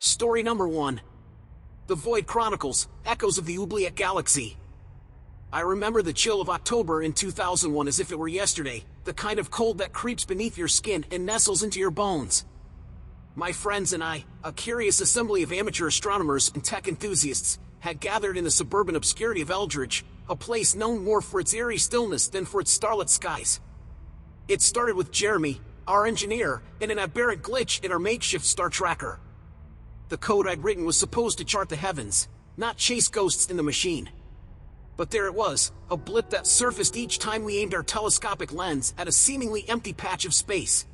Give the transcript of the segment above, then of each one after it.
Story number 1. The Void Chronicles, Echoes of the Oubliette Galaxy. I remember the chill of October in 2001 as if it were yesterday, the kind of cold that creeps beneath your skin and nestles into your bones. My friends and I, a curious assembly of amateur astronomers and tech enthusiasts, had gathered in the suburban obscurity of Eldridge, a place known more for its eerie stillness than for its starlit skies. It started with Jeremy, our engineer, and an aberrant glitch in our makeshift star tracker. The code I'd written was supposed to chart the heavens, not chase ghosts in the machine. But there it was, a blip that surfaced each time we aimed our telescopic lens at a seemingly empty patch of space.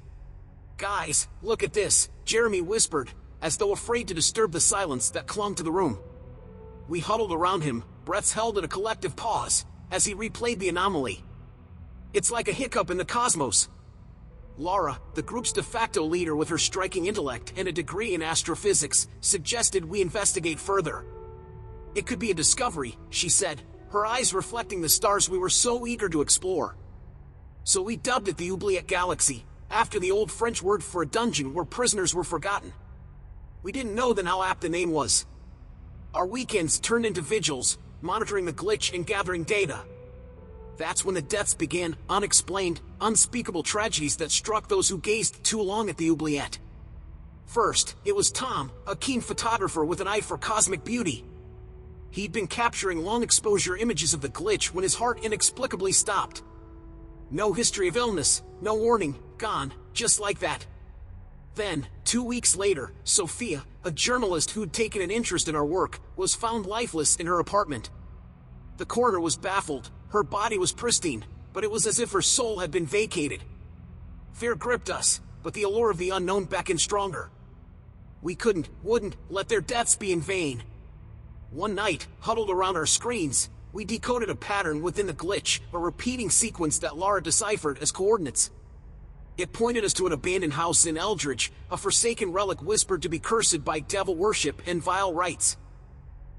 "Guys, look at this," Jeremy whispered, as though afraid to disturb the silence that clung to the room. We huddled around him, breaths held in a collective pause, as he replayed the anomaly. "It's like a hiccup in the cosmos." Laura, the group's de facto leader with her striking intellect and a degree in astrophysics, suggested we investigate further. "It could be a discovery," she said, her eyes reflecting the stars we were so eager to explore. So we dubbed it the Oubliette Galaxy, after the old French word for a dungeon where prisoners were forgotten. We didn't know then how apt the name was. Our weekends turned into vigils, monitoring the glitch and gathering data. That's when the deaths began, unexplained, unspeakable tragedies that struck those who gazed too long at the oubliette. First, it was Tom, a keen photographer with an eye for cosmic beauty. He'd been capturing long-exposure images of the glitch when his heart inexplicably stopped. No history of illness, no warning, gone, just like that. Then, 2 weeks later, Sophia, a journalist who'd taken an interest in our work, was found lifeless in her apartment. The coroner was baffled. Her body was pristine, but it was as if her soul had been vacated. Fear gripped us, but the allure of the unknown beckoned stronger. We wouldn't let their deaths be in vain. One night, huddled around our screens, we decoded a pattern within the glitch, a repeating sequence that Laura deciphered as coordinates. It pointed us to an abandoned house in Eldridge, a forsaken relic whispered to be cursed by devil worship and vile rites.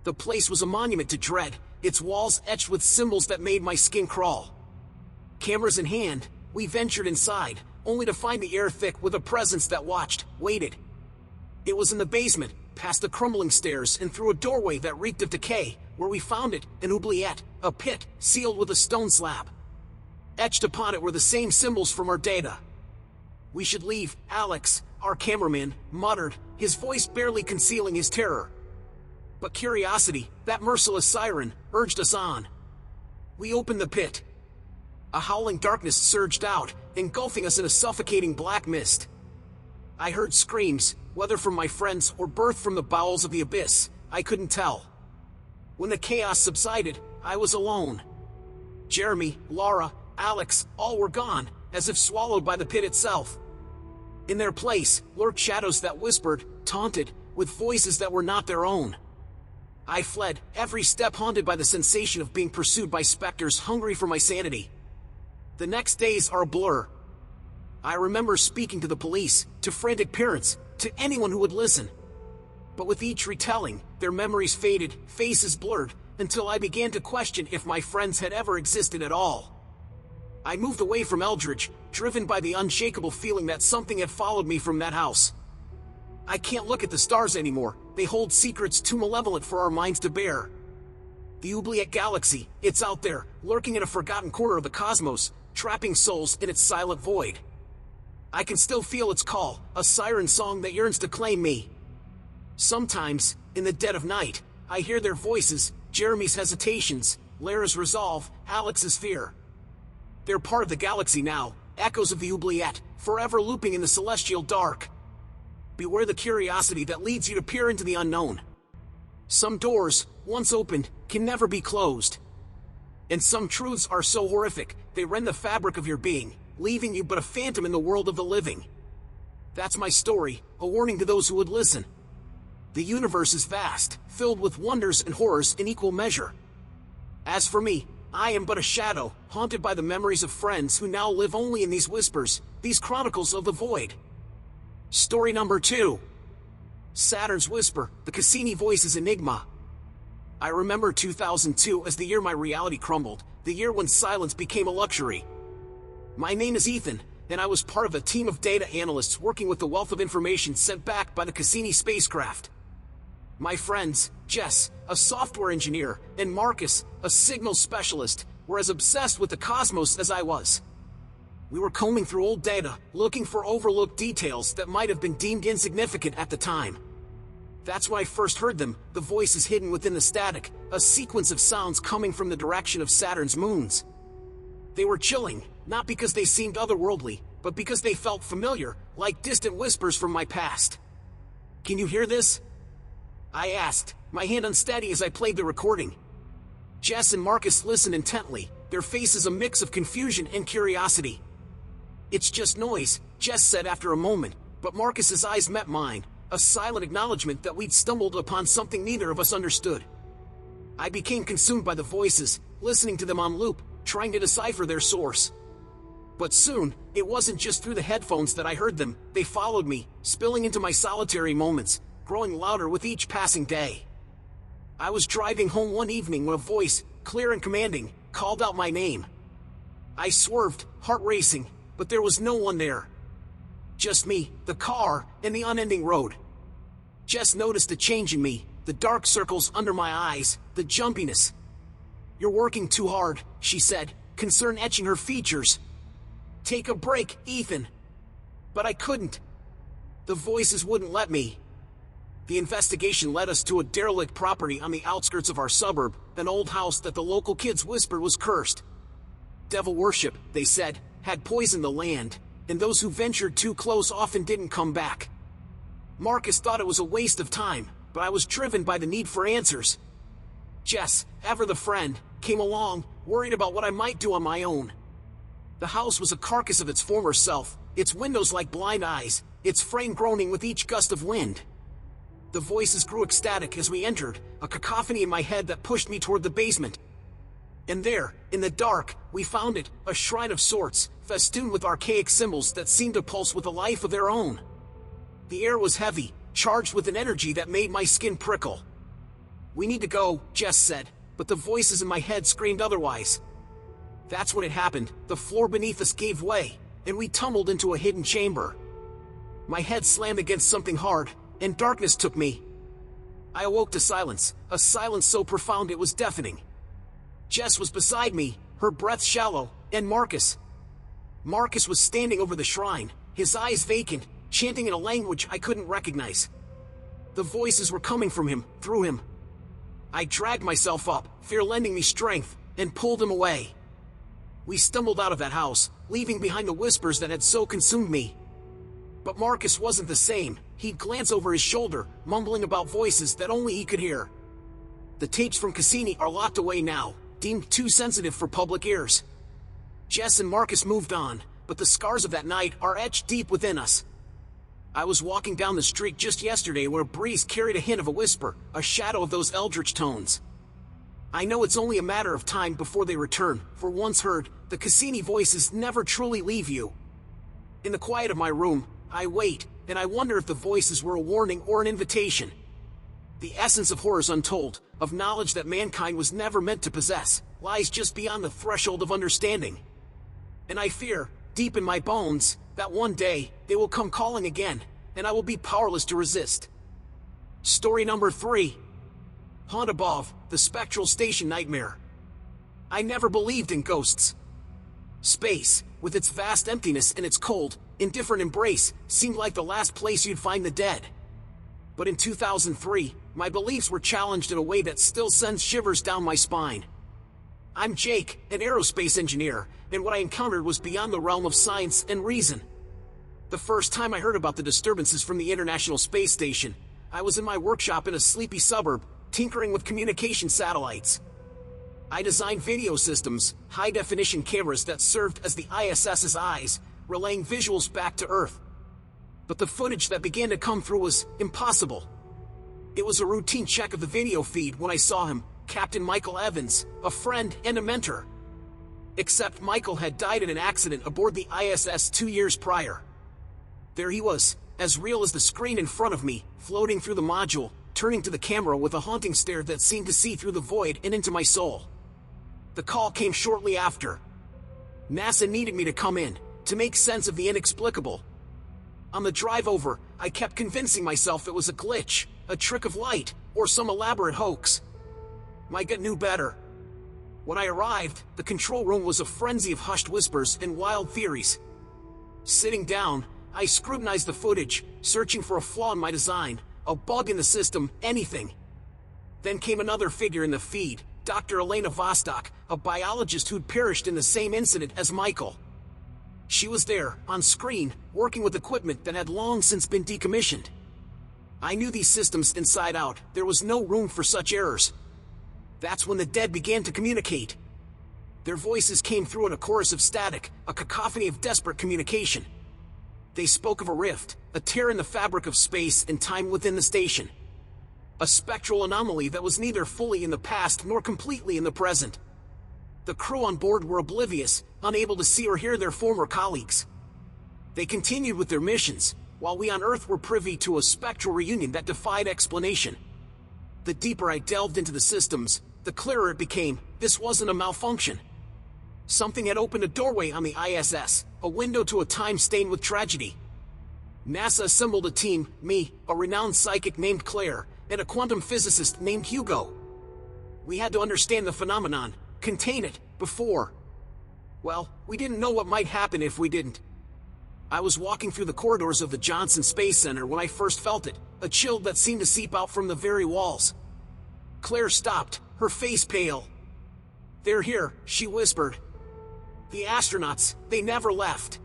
The place was a monument to dread, its walls etched with symbols that made my skin crawl. Cameras in hand, we ventured inside, only to find the air thick with a presence that watched, waited. It was in the basement, past the crumbling stairs and through a doorway that reeked of decay, where we found it, an oubliette, a pit, sealed with a stone slab. Etched upon it were the same symbols from our data. "We should leave," Alex, our cameraman, muttered, his voice barely concealing his terror. But curiosity, that merciless siren, urged us on. We opened the pit. A howling darkness surged out, engulfing us in a suffocating black mist. I heard screams, whether from my friends or birthed from the bowels of the abyss, I couldn't tell. When the chaos subsided, I was alone. Jeremy, Laura, Alex, all were gone, as if swallowed by the pit itself. In their place, lurked shadows that whispered, taunted, with voices that were not their own. I fled, every step haunted by the sensation of being pursued by specters hungry for my sanity. The next days are a blur. I remember speaking to the police, to frantic parents, to anyone who would listen. But with each retelling, their memories faded, faces blurred, until I began to question if my friends had ever existed at all. I moved away from Eldridge, driven by the unshakable feeling that something had followed me from that house. I can't look at the stars anymore, they hold secrets too malevolent for our minds to bear. The Oubliette Galaxy, it's out there, lurking in a forgotten corner of the cosmos, trapping souls in its silent void. I can still feel its call, a siren song that yearns to claim me. Sometimes, in the dead of night, I hear their voices, Jeremy's hesitations, Lara's resolve, Alex's fear. They're part of the galaxy now, echoes of the oubliette, forever looping in the celestial dark. Beware the curiosity that leads you to peer into the unknown. Some doors, once opened, can never be closed. And some truths are so horrific, they rend the fabric of your being, leaving you but a phantom in the world of the living. That's my story, a warning to those who would listen. The universe is vast, filled with wonders and horrors in equal measure. As for me, I am but a shadow, haunted by the memories of friends who now live only in these whispers, these chronicles of the void. Story number 2. Saturn's Whisper, the Cassini Voices Enigma. I remember 2002 as the year my reality crumbled, the year when silence became a luxury. My name is Ethan, and I was part of a team of data analysts working with the wealth of information sent back by the Cassini spacecraft. My friends, Jess, a software engineer, and Marcus, a signal specialist, were as obsessed with the cosmos as I was. We were combing through old data, looking for overlooked details that might have been deemed insignificant at the time. That's when I first heard them, the voices hidden within the static, a sequence of sounds coming from the direction of Saturn's moons. They were chilling, not because they seemed otherworldly, but because they felt familiar, like distant whispers from my past. "Can you hear this?" I asked, my hand unsteady as I played the recording. Jess and Marcus listened intently, their faces a mix of confusion and curiosity. "It's just noise," Jess said after a moment, but Marcus's eyes met mine, a silent acknowledgement that we'd stumbled upon something neither of us understood. I became consumed by the voices, listening to them on loop, trying to decipher their source. But soon, it wasn't just through the headphones that I heard them, they followed me, spilling into my solitary moments, growing louder with each passing day. I was driving home one evening when a voice, clear and commanding, called out my name. I swerved, heart racing, but there was no one there. Just me, the car, and the unending road. Jess noticed a change in me, the dark circles under my eyes, the jumpiness. "You're working too hard," she said, concern etching her features. "Take a break, Ethan." But I couldn't. The voices wouldn't let me. The investigation led us to a derelict property on the outskirts of our suburb, an old house that the local kids whispered was cursed. Devil worship, they said, had poisoned the land, and those who ventured too close often didn't come back. Marcus thought it was a waste of time, but I was driven by the need for answers. Jess, ever the friend, came along, worried about what I might do on my own. The house was a carcass of its former self, its windows like blind eyes, its frame groaning with each gust of wind. The voices grew ecstatic as we entered, a cacophony in my head that pushed me toward the basement. And there, in the dark, we found it, a shrine of sorts, festooned with archaic symbols that seemed to pulse with a life of their own. The air was heavy, charged with an energy that made my skin prickle. "We need to go," Jess said, but the voices in my head screamed otherwise. That's when it happened, the floor beneath us gave way, and we tumbled into a hidden chamber. My head slammed against something hard, and darkness took me. I awoke to silence, a silence so profound it was deafening. Jess was beside me, her breath shallow, and Marcus. Marcus was standing over the shrine, his eyes vacant, chanting in a language I couldn't recognize. The voices were coming from him, through him. I dragged myself up, fear lending me strength, and pulled him away. We stumbled out of that house, leaving behind the whispers that had so consumed me. But Marcus wasn't the same. He'd glance over his shoulder, mumbling about voices that only he could hear. The tapes from Cassini are locked away now, deemed too sensitive for public ears. Jess and Marcus moved on, but the scars of that night are etched deep within us. I was walking down the street just yesterday when a breeze carried a hint of a whisper, a shadow of those eldritch tones. I know it's only a matter of time before they return, for once heard, the Cassini voices never truly leave you. In the quiet of my room, I wait, and I wonder if the voices were a warning or an invitation. The essence of horrors untold, of knowledge that mankind was never meant to possess, lies just beyond the threshold of understanding. And I fear, deep in my bones, that one day, they will come calling again, and I will be powerless to resist. Story number 3. Haunt Above, the Spectral Station Nightmare. I never believed in ghosts. Space, with its vast emptiness and its cold, indifferent embrace, seemed like the last place you'd find the dead. But in 2003, my beliefs were challenged in a way that still sends shivers down my spine. I'm Jake, an aerospace engineer, and what I encountered was beyond the realm of science and reason. The first time I heard about the disturbances from the International Space Station, I was in my workshop in a sleepy suburb, tinkering with communication satellites. I designed video systems, high-definition cameras that served as the ISS's eyes, relaying visuals back to Earth. But the footage that began to come through was impossible. It was a routine check of the video feed when I saw him, Captain Michael Evans, a friend and a mentor. Except Michael had died in an accident aboard the ISS 2 years prior. There he was, as real as the screen in front of me, floating through the module, turning to the camera with a haunting stare that seemed to see through the void and into my soul. The call came shortly after. NASA needed me to come in, to make sense of the inexplicable. On the drive over, I kept convincing myself it was a glitch, a trick of light, or some elaborate hoax. My gut knew better. When I arrived, the control room was a frenzy of hushed whispers and wild theories. Sitting down, I scrutinized the footage, searching for a flaw in my design, a bug in the system, anything. Then came another figure in the feed, Dr. Elena Vostok, a biologist who'd perished in the same incident as Michael. She was there, on screen, working with equipment that had long since been decommissioned. I knew these systems inside out. There was no room for such errors. That's when the dead began to communicate. Their voices came through in a chorus of static, a cacophony of desperate communication. They spoke of a rift, a tear in the fabric of space and time within the station. A spectral anomaly that was neither fully in the past nor completely in the present. The crew on board were oblivious, unable to see or hear their former colleagues. They continued with their missions, while we on Earth were privy to a spectral reunion that defied explanation. The deeper I delved into the systems, the clearer it became. This wasn't a malfunction. Something had opened a doorway on the ISS, a window to a time stained with tragedy. NASA assembled a team, me, a renowned psychic named Claire, and a quantum physicist named Hugo. We had to understand the phenomenon, contain it, before... Well, we didn't know what might happen if we didn't. I was walking through the corridors of the Johnson Space Center when I first felt it, a chill that seemed to seep out from the very walls. Claire stopped, her face pale. "They're here," she whispered. "The astronauts, they never left."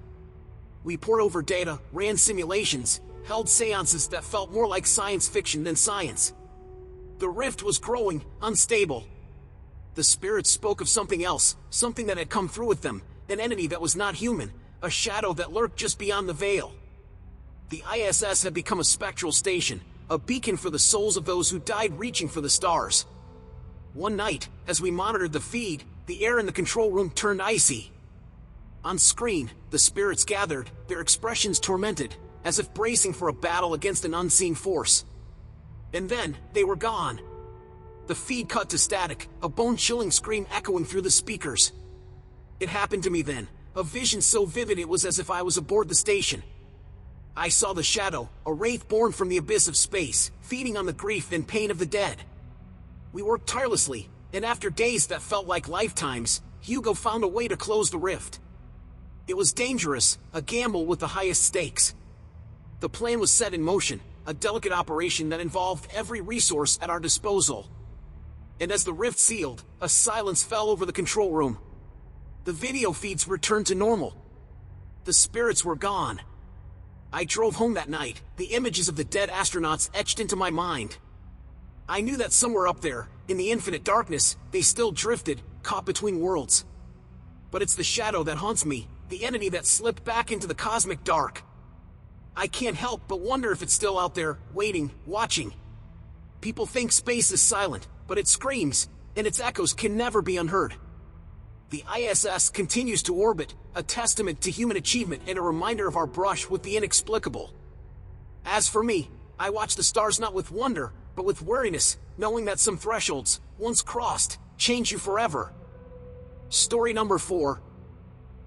We pored over data, ran simulations, held seances that felt more like science fiction than science. The rift was growing, unstable. The spirits spoke of something else, something that had come through with them, an entity that was not human, a shadow that lurked just beyond the veil. The ISS had become a spectral station, a beacon for the souls of those who died reaching for the stars. One night, as we monitored the feed, the air in the control room turned icy. On screen, the spirits gathered, their expressions tormented, as if bracing for a battle against an unseen force. And then, they were gone. The feed cut to static, a bone-chilling scream echoing through the speakers. It happened to me then, a vision so vivid it was as if I was aboard the station. I saw the shadow, a wraith born from the abyss of space, feeding on the grief and pain of the dead. We worked tirelessly, and after days that felt like lifetimes, Hugo found a way to close the rift. It was dangerous, a gamble with the highest stakes. The plan was set in motion, a delicate operation that involved every resource at our disposal. And as the rift sealed, a silence fell over the control room. The video feeds returned to normal. The spirits were gone. I drove home that night, the images of the dead astronauts etched into my mind. I knew that somewhere up there, in the infinite darkness, they still drifted, caught between worlds. But it's the shadow that haunts me, the entity that slipped back into the cosmic dark. I can't help but wonder if it's still out there, waiting, watching. People think space is silent, but it screams, and its echoes can never be unheard. The ISS continues to orbit, a testament to human achievement and a reminder of our brush with the inexplicable. As for me, I watch the stars not with wonder, but with wariness, knowing that some thresholds, once crossed, change you forever. Story number 4.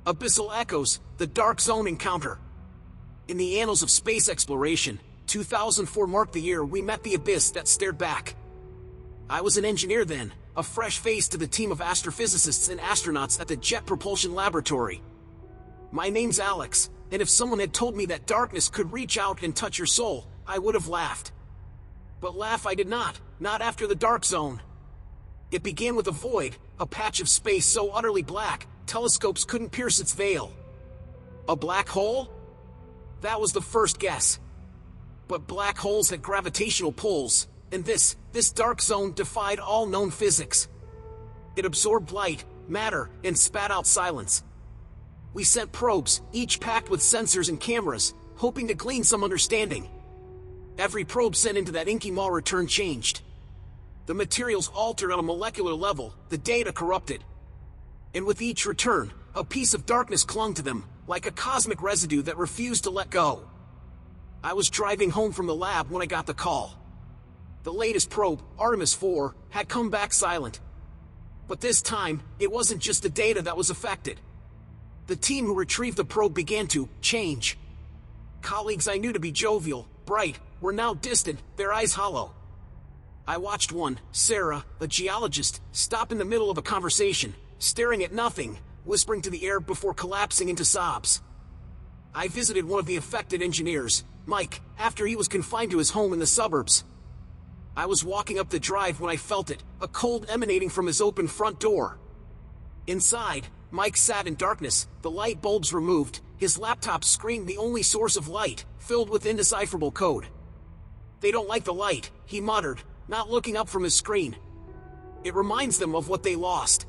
Abyssal Echoes, the Dark Zone Encounter. In the annals of space exploration, 2004 marked the year we met the abyss that stared back. I was an engineer then, a fresh face to the team of astrophysicists and astronauts at the Jet Propulsion Laboratory. My name's Alex, and if someone had told me that darkness could reach out and touch your soul, I would have laughed. But laugh I did not after the dark zone. It began with a void, a patch of space so utterly black, telescopes couldn't pierce its veil. A black hole? That was the first guess. But black holes had gravitational pulls, and this dark zone defied all known physics. It absorbed light, matter, and spat out silence. We sent probes, each packed with sensors and cameras, hoping to glean some understanding. Every probe sent into that inky maw return changed. The materials altered on a molecular level, the data corrupted. And with each return, a piece of darkness clung to them, like a cosmic residue that refused to let go. I was driving home from the lab when I got the call. The latest probe, Artemis 4, had come back silent. But this time, it wasn't just the data that was affected. The team who retrieved the probe began to change. Colleagues I knew to be jovial, bright, were now distant, their eyes hollow. I watched one, Sarah, a geologist, stop in the middle of a conversation, staring at nothing, whispering to the air before collapsing into sobs. I visited one of the affected engineers, Mike, after he was confined to his home in the suburbs. I was walking up the drive when I felt it, a cold emanating from his open front door. Inside, Mike sat in darkness, the light bulbs removed, his laptop screen the only source of light, filled with indecipherable code. "They don't like the light," he muttered, not looking up from his screen. "It reminds them of what they lost."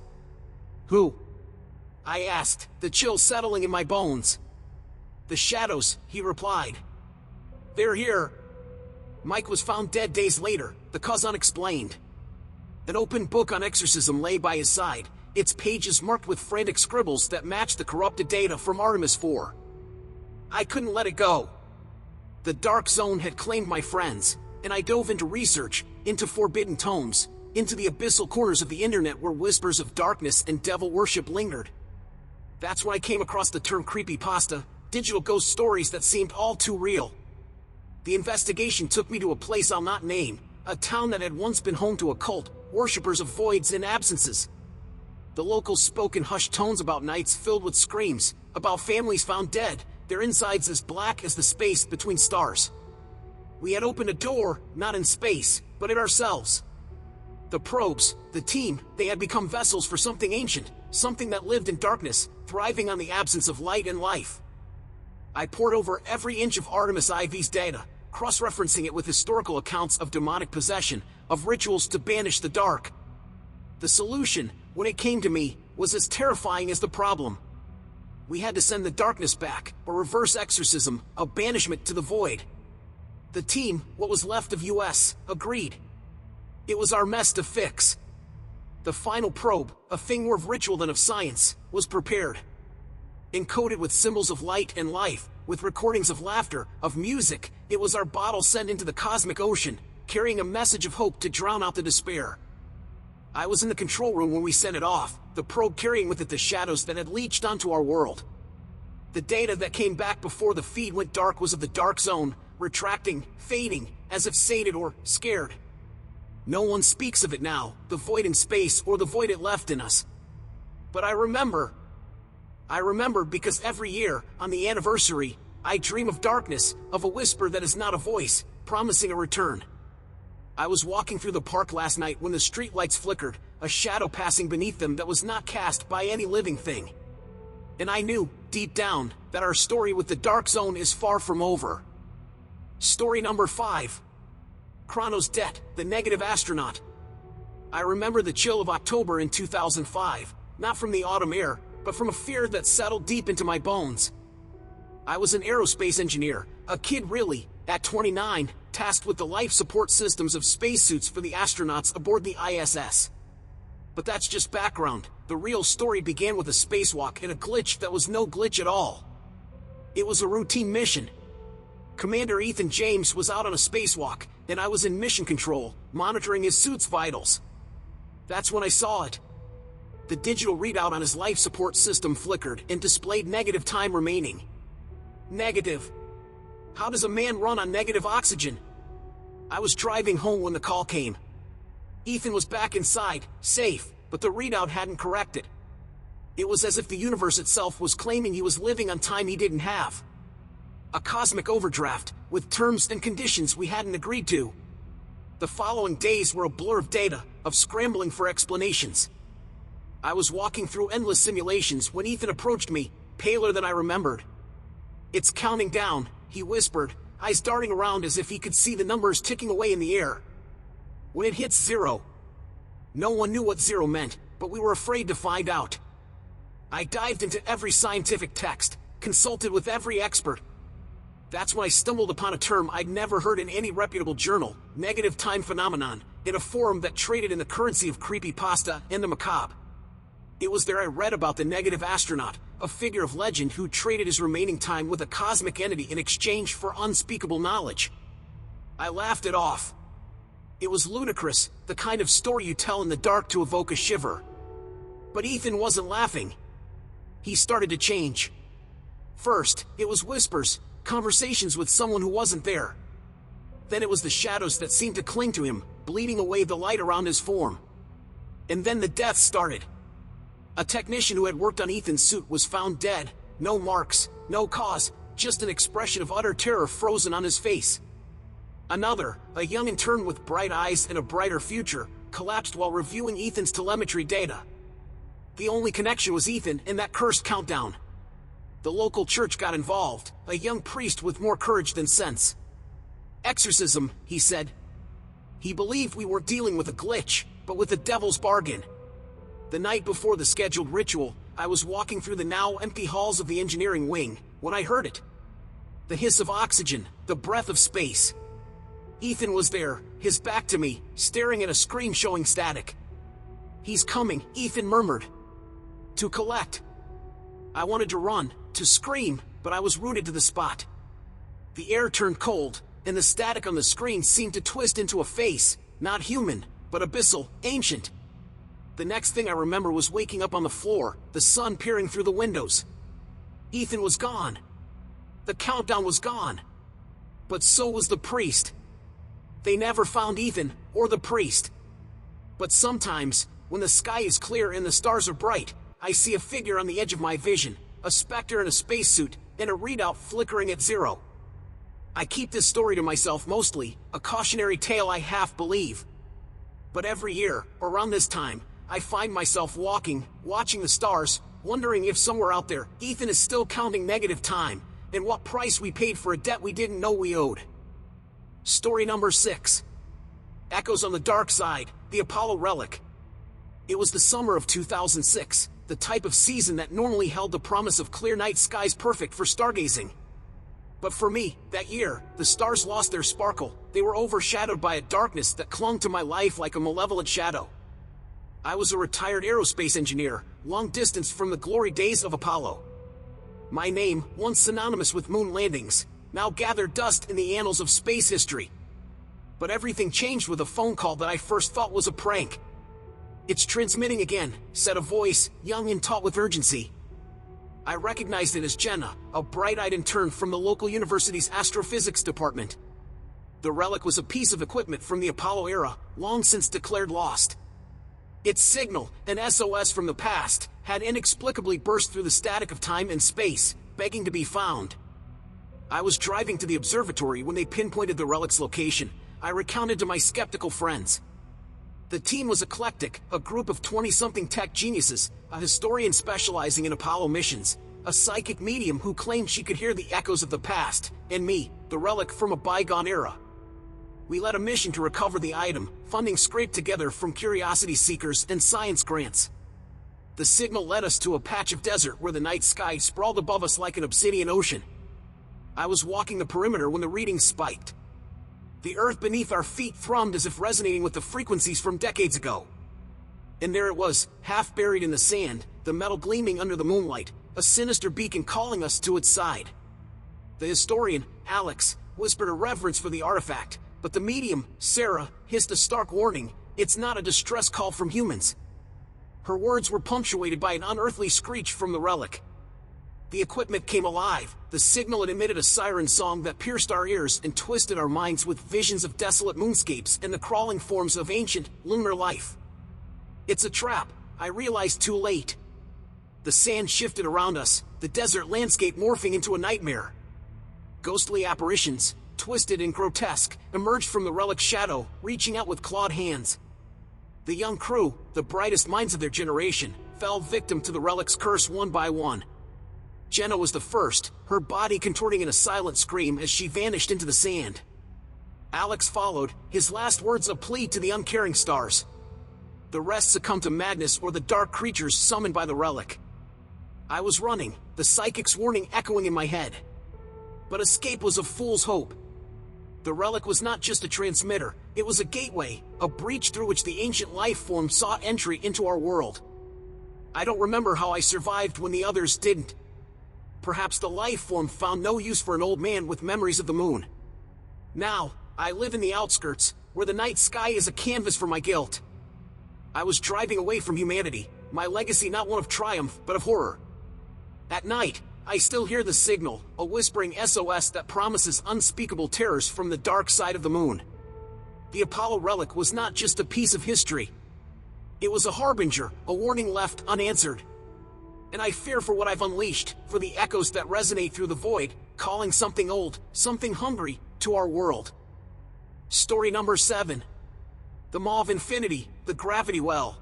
"Who?" I asked, the chill settling in my bones. "The shadows," he replied. "They're here." Mike was found dead days later, the cause unexplained. An open book on exorcism lay by his side, its pages marked with frantic scribbles that matched the corrupted data from Artemis 4. I couldn't let it go. The dark zone had claimed my friends, and I dove into research, into forbidden tomes, into the abyssal corners of the internet where whispers of darkness and devil worship lingered. That's when I came across the term creepypasta, digital ghost stories that seemed all too real. The investigation took me to a place I'll not name, a town that had once been home to a cult, worshippers of voids and absences. The locals spoke in hushed tones about nights filled with screams, about families found dead, their insides as black as the space between stars. We had opened a door, not in space, but in ourselves. The probes, the team, they had become vessels for something ancient, something that lived in darkness, thriving on the absence of light and life. I pored over every inch of Artemis IV's data, cross-referencing it with historical accounts of demonic possession, of rituals to banish the dark. The solution, when it came to me, was as terrifying as the problem. We had to send the darkness back, or reverse exorcism, a banishment to the void. The team, what was left of US, agreed. It was our mess to fix. The final probe, a thing more of ritual than of science, was prepared. Encoded with symbols of light and life, with recordings of laughter, of music, it was our bottle sent into the cosmic ocean, carrying a message of hope to drown out the despair. I was in the control room when we sent it off, the probe carrying with it the shadows that had leached onto our world. The data that came back before the feed went dark was of the dark zone, retracting, fading, as if sated or scared. No one speaks of it now, the void in space or the void it left in us. But I remember because every year, on the anniversary, I dream of darkness, of a whisper that is not a voice, promising a return. I was walking through the park last night when the streetlights flickered, a shadow passing beneath them that was not cast by any living thing. And I knew, deep down, that our story with the dark zone is far from over. Story number 5. Chrono's Debt, the Negative Astronaut. I remember the chill of October in 2005, not from the autumn air, but from a fear that settled deep into my bones. I was an aerospace engineer, a kid really, at 29, tasked with the life support systems of spacesuits for the astronauts aboard the ISS. But that's just background. The real story began with a spacewalk and a glitch that was no glitch at all. It was a routine mission. Commander Ethan James was out on a spacewalk, and I was in mission control, monitoring his suit's vitals. That's when I saw it. The digital readout on his life support system flickered and displayed negative time remaining. Negative. How does a man run on negative oxygen? I was driving home when the call came. Ethan was back inside, safe, but the readout hadn't corrected. It was as if the universe itself was claiming he was living on time he didn't have. A cosmic overdraft, with terms and conditions we hadn't agreed to. The following days were a blur of data, of scrambling for explanations. I was walking through endless simulations when Ethan approached me, paler than I remembered. "It's counting down," he whispered, eyes darting around as if he could see the numbers ticking away in the air. "When it hits 0. No one knew what 0 meant, but we were afraid to find out. I dived into every scientific text, consulted with every expert. That's when I stumbled upon a term I'd never heard in any reputable journal, negative time phenomenon, in a forum that traded in the currency of creepypasta and the macabre. It was there I read about the negative astronaut, a figure of legend who traded his remaining time with a cosmic entity in exchange for unspeakable knowledge. I laughed it off. It was ludicrous, the kind of story you tell in the dark to evoke a shiver. But Ethan wasn't laughing. He started to change. First, it was whispers, conversations with someone who wasn't there. then it was the shadows that seemed to cling to him, bleeding away the light around his form. And then the death started. A technician who had worked on Ethan's suit was found dead, no marks, no cause, just an expression of utter terror frozen on his face. Another, a young intern with bright eyes and a brighter future, collapsed while reviewing Ethan's telemetry data. The only connection was Ethan and that cursed countdown. The local church got involved, a young priest with more courage than sense. "Exorcism," he said. He believed we weren't dealing with a glitch, but with the devil's bargain. The night before the scheduled ritual, I was walking through the now empty halls of the engineering wing, when I heard it. The hiss of oxygen, the breath of space. Ethan was there, his back to me, staring at a screen showing static. "He's coming," Ethan murmured. "To collect." I wanted to run, to scream, but I was rooted to the spot. The air turned cold, and the static on the screen seemed to twist into a face, not human, but abyssal, ancient. The next thing I remember was waking up on the floor, the sun peering through the windows. Ethan was gone. The countdown was gone. But so was the priest. They never found Ethan, or the priest. But sometimes, when the sky is clear and the stars are bright, I see a figure on the edge of my vision, a specter in a spacesuit, and a readout flickering at 0. I keep this story to myself mostly, a cautionary tale I half believe. But every year, around this time, I find myself watching the stars, wondering if somewhere out there, Ethan is still counting negative time, and what price we paid for a debt we didn't know we owed. Story number 6. Echoes on the Dark Side, the Apollo Relic. It was the summer of 2006, the type of season that normally held the promise of clear night skies perfect for stargazing. But for me, that year, the stars lost their sparkle. They were overshadowed by a darkness that clung to my life like a malevolent shadow. I was a retired aerospace engineer, long distance from the glory days of Apollo. My name, once synonymous with moon landings, now gathered dust in the annals of space history. But everything changed with a phone call that I first thought was a prank. "It's transmitting again," said a voice, young and taut with urgency. I recognized it as Jenna, a bright-eyed intern from the local university's astrophysics department. The relic was a piece of equipment from the Apollo era, long since declared lost. Its signal, an SOS from the past, had inexplicably burst through the static of time and space, begging to be found. I was driving to the observatory when they pinpointed the relic's location. I recounted to my skeptical friends. The team was eclectic, a group of 20-something tech geniuses, a historian specializing in Apollo missions, a psychic medium who claimed she could hear the echoes of the past, and me, the relic from a bygone era. We led a mission to recover the item, funding scraped together from curiosity seekers and science grants. The signal led us to a patch of desert where the night sky sprawled above us like an obsidian ocean. I was walking the perimeter when the readings spiked. The earth beneath our feet thrummed as if resonating with the frequencies from decades ago. And there it was, half buried in the sand, the metal gleaming under the moonlight, a sinister beacon calling us to its side. The historian, Alex, whispered a reverence for the artifact, but the medium, Sarah, hissed a stark warning: "It's not a distress call from humans." Her words were punctuated by an unearthly screech from the relic. The equipment came alive. The signal had emitted a siren song that pierced our ears and twisted our minds with visions of desolate moonscapes and the crawling forms of ancient, lunar life. "It's a trap," I realized too late. The sand shifted around us, the desert landscape morphing into a nightmare. Ghostly apparitions, twisted and grotesque, emerged from the relic's shadow, reaching out with clawed hands. The young crew, the brightest minds of their generation, fell victim to the relic's curse one by one. Jenna was the first, her body contorting in a silent scream as she vanished into the sand. Alex followed, his last words a plea to the uncaring stars. The rest succumbed to madness or the dark creatures summoned by the relic. I was running, the psychic's warning echoing in my head. But escape was a fool's hope. The relic was not just a transmitter, it was a gateway, a breach through which the ancient life form sought entry into our world. I don't remember how I survived when the others didn't. Perhaps the life form found no use for an old man with memories of the moon. Now, I live in the outskirts, where the night sky is a canvas for my guilt. I was driving away from humanity, my legacy not one of triumph, but of horror. At night, I still hear the signal, a whispering SOS that promises unspeakable terrors from the dark side of the moon. The Apollo relic was not just a piece of history. It was a harbinger, a warning left unanswered. And I fear for what I've unleashed, for the echoes that resonate through the void, calling something old, something hungry, to our world. Story number 7. The Maw of Infinity, the Gravity Well.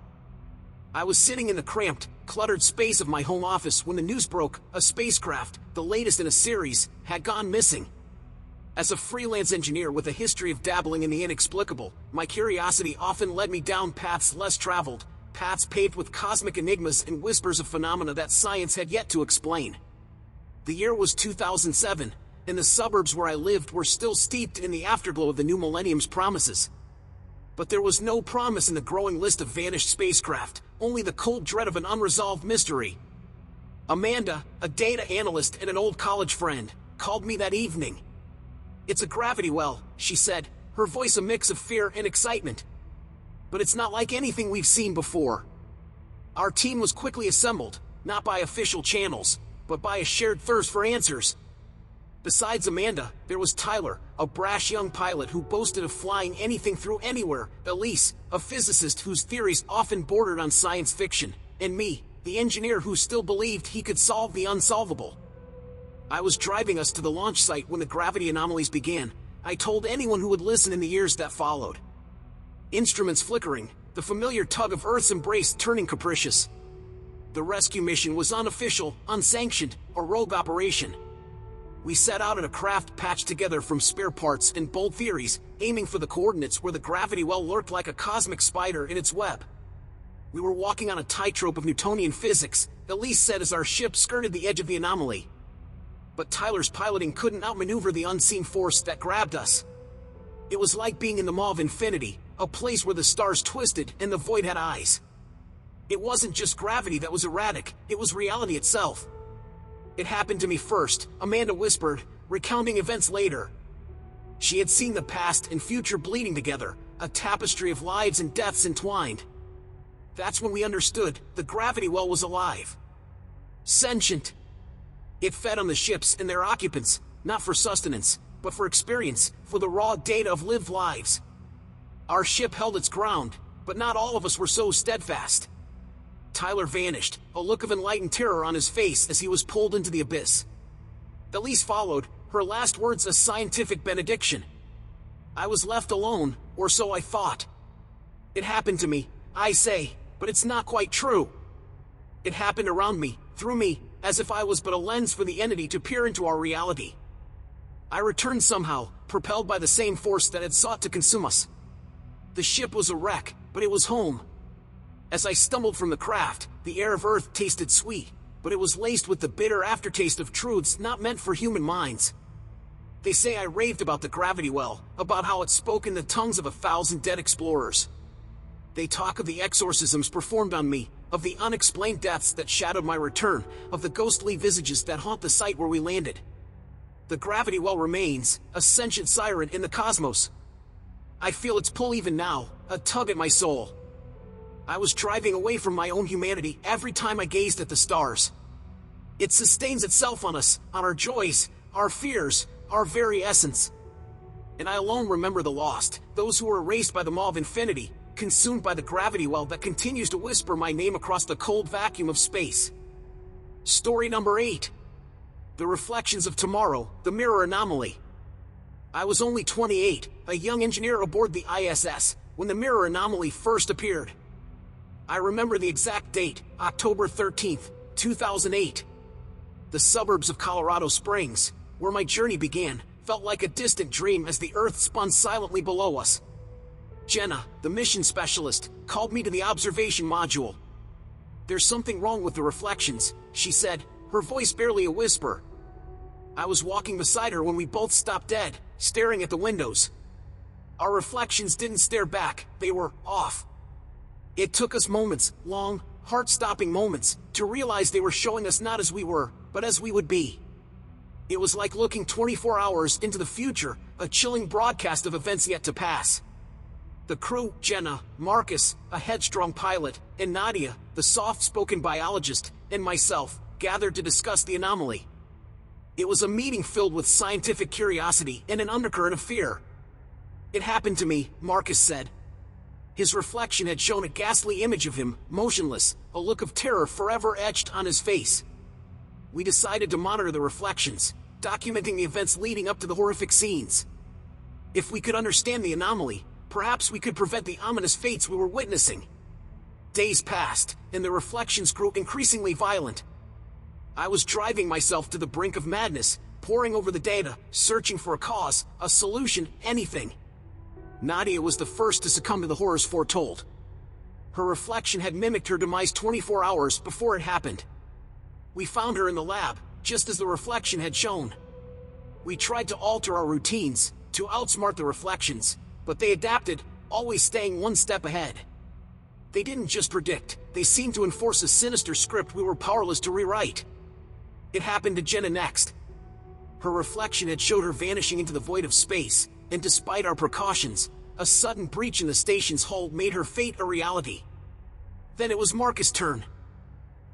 I was sitting in the cramped, cluttered space of my home office when the news broke: a spacecraft, the latest in a series, had gone missing. As a freelance engineer with a history of dabbling in the inexplicable, my curiosity often led me down paths less traveled, paths paved with cosmic enigmas and whispers of phenomena that science had yet to explain. The year was 2007, and the suburbs where I lived were still steeped in the afterglow of the new millennium's promises. But there was no promise in the growing list of vanished spacecraft, only the cold dread of an unresolved mystery. Amanda, a data analyst and an old college friend, called me that evening. "It's a gravity well," she said, her voice a mix of fear and excitement. "But it's not like anything we've seen before." Our team was quickly assembled, not by official channels, but by a shared thirst for answers. Besides Amanda, there was Tyler, a brash young pilot who boasted of flying anything through anywhere, Elise, a physicist whose theories often bordered on science fiction, and me, the engineer who still believed he could solve the unsolvable. I was driving us to the launch site when the gravity anomalies began. I told anyone who would listen in the years that followed. Instruments flickering, the familiar tug of Earth's embrace turning capricious. The rescue mission was unofficial, unsanctioned, a rogue operation. We set out in a craft patched together from spare parts and bold theories, aiming for the coordinates where the gravity well lurked like a cosmic spider in its web. We were walking on a tightrope of Newtonian physics, Elise said as our ship skirted the edge of the anomaly. But Tyler's piloting couldn't outmaneuver the unseen force that grabbed us. It was like being in the Maw of Infinity, a place where the stars twisted and the void had eyes. It wasn't just gravity that was erratic, it was reality itself. "It happened to me first," Amanda whispered, recounting events later. She had seen the past and future bleeding together, a tapestry of lives and deaths entwined. That's when we understood the gravity well was alive. Sentient. It fed on the ships and their occupants, not for sustenance, but for experience, for the raw data of lived lives. Our ship held its ground, but not all of us were so steadfast. Tyler vanished, a look of enlightened terror on his face as he was pulled into the abyss. Elise followed, her last words a scientific benediction. I was left alone, or so I thought. It happened to me, I say, but it's not quite true. It happened around me, through me, as if I was but a lens for the entity to peer into our reality. I returned somehow, propelled by the same force that had sought to consume us. The ship was a wreck, but it was home. As I stumbled from the craft, the air of Earth tasted sweet, but it was laced with the bitter aftertaste of truths not meant for human minds. They say I raved about the gravity well, about how it spoke in the tongues of 1,000 dead explorers. They talk of the exorcisms performed on me, of the unexplained deaths that shadowed my return, of the ghostly visages that haunt the site where we landed. The gravity well remains, a sentient siren in the cosmos. I feel its pull even now, a tug at my soul. I was driving away from my own humanity every time I gazed at the stars. It sustains itself on us, on our joys, our fears, our very essence. And I alone remember the lost, those who were erased by the Maw of Infinity, consumed by the gravity well that continues to whisper my name across the cold vacuum of space. Story number 8. The Reflections of Tomorrow, the Mirror Anomaly. I was only 28, a young engineer aboard the ISS, when the mirror anomaly first appeared. I remember the exact date, October 13th, 2008. The suburbs of Colorado Springs, where my journey began, felt like a distant dream as the Earth spun silently below us. Jenna, the mission specialist, called me to the observation module. "There's something wrong with the reflections," she said, her voice barely a whisper. I was walking beside her when we both stopped dead, staring at the windows. Our reflections didn't stare back, they were off. It took us moments, long, heart-stopping moments, to realize they were showing us not as we were, but as we would be. It was like looking 24 hours into the future, a chilling broadcast of events yet to pass. The crew, Jenna, Marcus, a headstrong pilot, and Nadia, the soft-spoken biologist, and myself, gathered to discuss the anomaly. It was a meeting filled with scientific curiosity and an undercurrent of fear. "It happened to me," Marcus said. His reflection had shown a ghastly image of him, motionless, a look of terror forever etched on his face. We decided to monitor the reflections, documenting the events leading up to the horrific scenes. If we could understand the anomaly, perhaps we could prevent the ominous fates we were witnessing. Days passed, and the reflections grew increasingly violent. I was driving myself to the brink of madness, poring over the data, searching for a cause, a solution, anything. Nadia was the first to succumb to the horrors foretold. Her reflection had mimicked her demise 24 hours before it happened. We found her in the lab, just as the reflection had shown. We tried to alter our routines, to outsmart the reflections, but they adapted, always staying one step ahead. They didn't just predict, they seemed to enforce a sinister script we were powerless to rewrite. It happened to Jenna next. Her reflection had showed her vanishing into the void of space, and despite our precautions, a sudden breach in the station's hull made her fate a reality. Then it was Marcus' turn.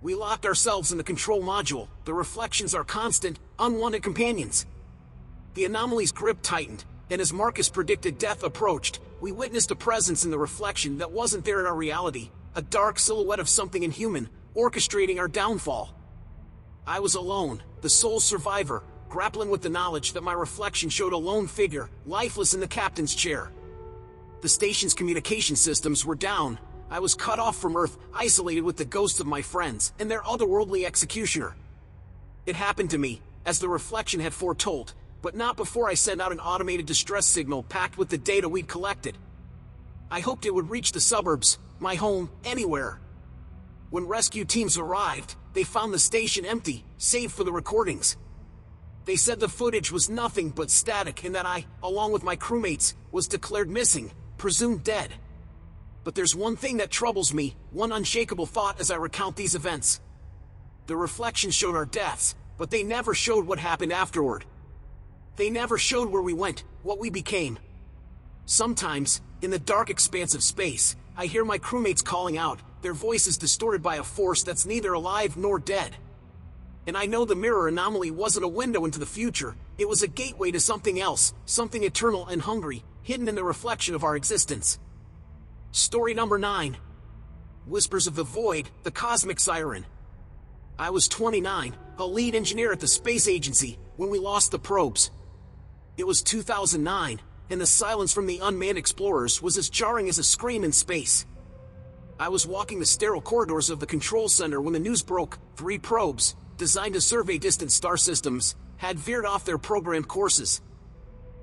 We locked ourselves in the control module, the reflections our constant, unwanted companions. The anomaly's grip tightened, and as Marcus predicted death approached, we witnessed a presence in the reflection that wasn't there in our reality, a dark silhouette of something inhuman, orchestrating our downfall. I was alone, the sole survivor, grappling with the knowledge that my reflection showed a lone figure, lifeless in the captain's chair. The station's communication systems were down. I was cut off from Earth, isolated with the ghosts of my friends and their otherworldly executioner. It happened to me, as the reflection had foretold, but not before I sent out an automated distress signal packed with the data we'd collected. I hoped it would reach the suburbs, my home, anywhere. When rescue teams arrived, they found the station empty, save for the recordings. They said the footage was nothing but static and that I, along with my crewmates, was declared missing, presumed dead. But there's one thing that troubles me, one unshakable thought as I recount these events. The reflections showed our deaths, but they never showed what happened afterward. They never showed where we went, what we became. Sometimes, in the dark expanse of space, I hear my crewmates calling out, their voices distorted by a force that's neither alive nor dead. And I know the mirror anomaly wasn't a window into the future, it was a gateway to something else, something eternal and hungry, hidden in the reflection of our existence. Story number 9. Whispers of the Void, the Cosmic Siren. I was 29, a lead engineer at the space agency, when we lost the probes. It was 2009, and the silence from the unmanned explorers was as jarring as a scream in space. I was walking the sterile corridors of the control center when the news broke. 3 probes, designed to survey distant star systems, had veered off their programmed courses.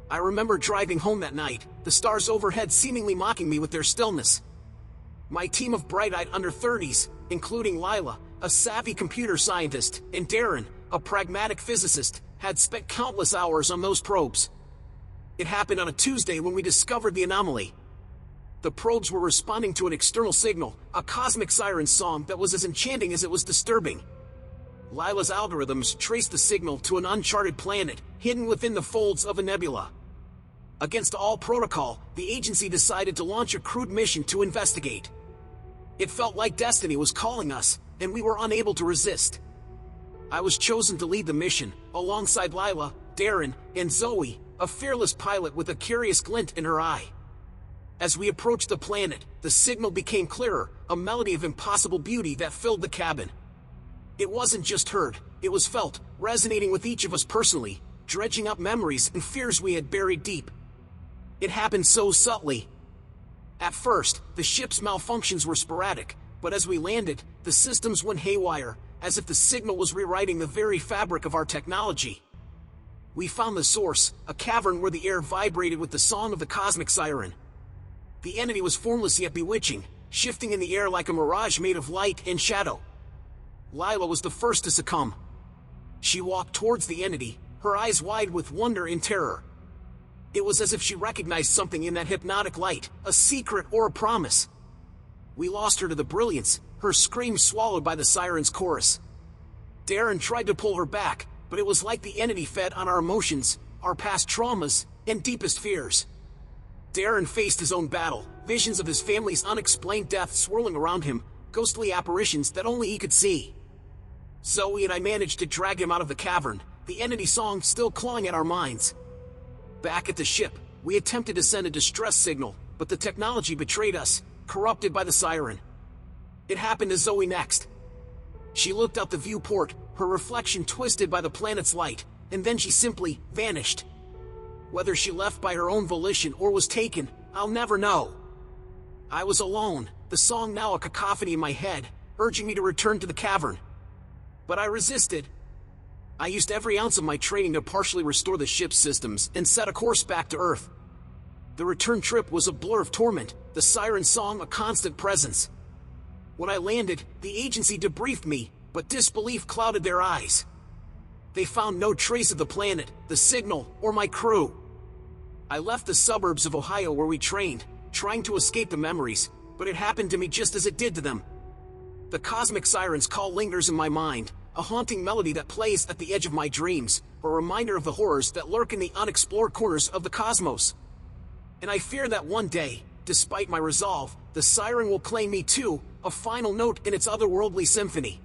I remember driving home that night, the stars overhead seemingly mocking me with their stillness. My team of bright-eyed under-30s, including Lila, a savvy computer scientist, and Darren, a pragmatic physicist, had spent countless hours on those probes. It happened on a Tuesday when we discovered the anomaly. The probes were responding to an external signal, a cosmic siren song that was as enchanting as it was disturbing. Lila's algorithms traced the signal to an uncharted planet, hidden within the folds of a nebula. Against all protocol, the agency decided to launch a crewed mission to investigate. It felt like destiny was calling us, and we were unable to resist. I was chosen to lead the mission, alongside Lila, Darren, and Zoe, a fearless pilot with a curious glint in her eye. As we approached the planet, the signal became clearer, a melody of impossible beauty that filled the cabin. It wasn't just heard, it was felt, resonating with each of us personally, dredging up memories and fears we had buried deep. It happened so subtly. At first, the ship's malfunctions were sporadic, but as we landed, the systems went haywire, as if the signal was rewriting the very fabric of our technology. We found the source, a cavern where the air vibrated with the song of the cosmic siren. The entity was formless yet bewitching, shifting in the air like a mirage made of light and shadow. Lila was the first to succumb. She walked towards the entity, her eyes wide with wonder and terror. It was as if she recognized something in that hypnotic light, a secret or a promise. We lost her to the brilliance, her scream swallowed by the siren's chorus. Darren tried to pull her back, but it was like the entity fed on our emotions, our past traumas, and deepest fears. Darren faced his own battle, visions of his family's unexplained death swirling around him, ghostly apparitions that only he could see. Zoe and I managed to drag him out of the cavern, the entity song still clawing at our minds. Back at the ship, we attempted to send a distress signal, but the technology betrayed us, corrupted by the siren. It happened to Zoe next. She looked out the viewport, her reflection twisted by the planet's light, and then she simply vanished. Whether she left by her own volition or was taken, I'll never know. I was alone, the song now a cacophony in my head, urging me to return to the cavern. But I resisted. I used every ounce of my training to partially restore the ship's systems and set a course back to Earth. The return trip was a blur of torment, the siren song a constant presence. When I landed, the agency debriefed me, but disbelief clouded their eyes. They found no trace of the planet, the signal, or my crew. I left the suburbs of Ohio where we trained, trying to escape the memories, but it happened to me just as it did to them. The cosmic siren's call lingers in my mind, a haunting melody that plays at the edge of my dreams, a reminder of the horrors that lurk in the unexplored corners of the cosmos. And I fear that one day, despite my resolve, the siren will claim me too, a final note in its otherworldly symphony.